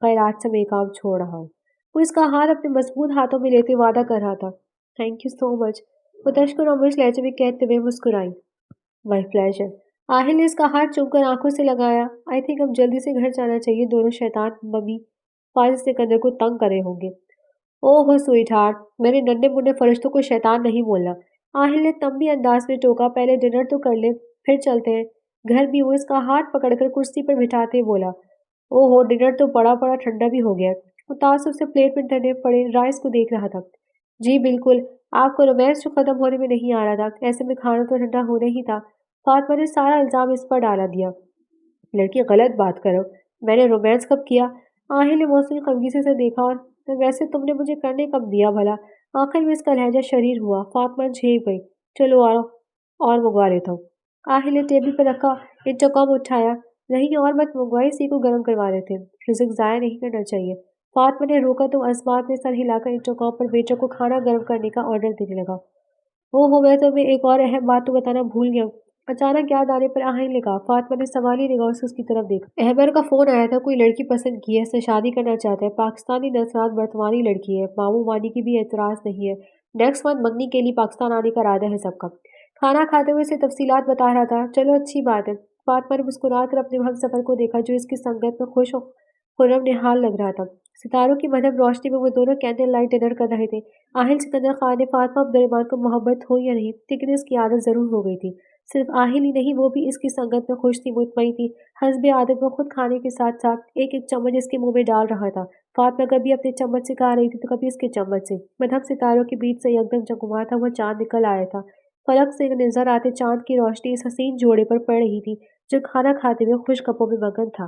خیر آج سے میں یہ کام چھوڑ رہا ہوں۔ وہ اس کا ہاتھ اپنے مضبوط ہاتھوں میں لیتے وعدہ کر رہا تھا۔ تھینک یو سو مچ، وہ تشکر آمیز لہجے میں کہتے ہوئے مسکرائی۔ مائی پلیزر، آہل نے اس کا ہاتھ چوم کر آنکھوں سے لگایا۔ آئی تھنک اب جلدی سے گھر جانا چاہیے، دونوں شیطان ممی فاضل سکندر کو تنگ کرے ہوں گے۔ اوہ ہو سویٹ ہارٹ، میں نے ننھے منھے فرشتوں کو شیطان نہیں بولنا، آہل نے تنبیہ انداز میں ٹوکا، پہلے ڈنر تو کر لیں پھر چلتے ہیں گھر بھی۔ وہ اس کا ہاتھ پکڑ کر کرسی پر بٹھاتے بولا، اوہ ہو ڈنر تو بڑا ٹھنڈا بھی ہو گیا۔ وہ تعصب سے پلیٹ میں ٹھنڈے پڑے رائس کو دیکھ رہا تھا۔ جی بالکل، آپ کو رومانس جو ختم ہونے میں نہیں آ رہا تھا، ایسے میں کھانا تو ٹھنڈا ہونا ہی تھا۔ فاطمہ نے سارا الزام اس پر ڈالا دیا۔ لڑکی غلط بات کرو، میں نے رومانس کب کیا؟ آہل نے موسمی خفگی سے دیکھا، اور ویسے تم نے مجھے کرنے کب دیا بھلا؟ آخر میں اس کا لہجہ شریر ہوا۔ فاطمہ جھیپ گئی، چلو اور منگوا لیتا ہوں۔ آہل نے ٹیبل پر رکھا انٹرکام اٹھایا، نہیں اور مت منگوائی، اسی کو گرم کروا لیتے، رزق ضائع نہیں کرنا چاہیے۔ فاطمہ نے روکا تو عصمت نے سر ہلا کر انٹرکام پر ویٹر کو کھانا گرم کرنے کا آرڈر دینے لگا۔ اوہ ہو، میں تمہیں ایک اور اہم بات تو بتانا بھول گیا ہوں، اچانک یاد آنے پر آہل نے کہا۔ فاطمہ نے سوالی نگاہوں سے اس کی طرف دیکھا۔ احمر کا فون آیا تھا، کوئی لڑکی پسند کی ہے، اس سے شادی کرنا چاہتا ہے، پاکستانی نژاد برطانوی لڑکی ہے، ماموں مانی کی بھی اعتراض نہیں ہے، نیکسٹ منتھ منگنی کے لیے پاکستان آنے کا ارادہ ہے سب کا۔ کھانا کھاتے ہوئے اسے تفصیلات بتا رہا تھا۔ چلو اچھی بات ہے۔ فاطمہ نے مسکرا کر اپنے ہمسفر کو دیکھا جو اس کی سنگت میں خوش و خرم نحال لگ رہا تھا۔ ستاروں کی مدھم روشنی میں وہ دونوں کینڈل لائٹ ڈنر کر رہے تھے۔ آہل سکندر خان نے فاطمہ عبد الرحمن کو محبت ہو یا نہیں لیکن اس کی عادت ضرور ہو گئی تھی۔ صرف آہل ہی نہیں، وہ بھی اس کی سنگت میں خوش تھی، مطمئن تھی۔ حسب عادت وہ خود کھانے کے ساتھ ساتھ ایک ایک چمچ اس کے منہ میں ڈال رہا تھا۔ فاطمہ کبھی اپنے چمچ سے کھا رہی تھی تو کبھی اس کے چمچ سے۔ مدھم ستاروں کے بیچ سے یکدم جگمگاتا ہوا چاند نکل آیا تھا۔ فلک سے نظر آتے چاند کی روشنی اس حسین جوڑے پر پڑ رہی تھی جو کھانا کھاتے ہوئے خوش گپوں میں مگن تھا۔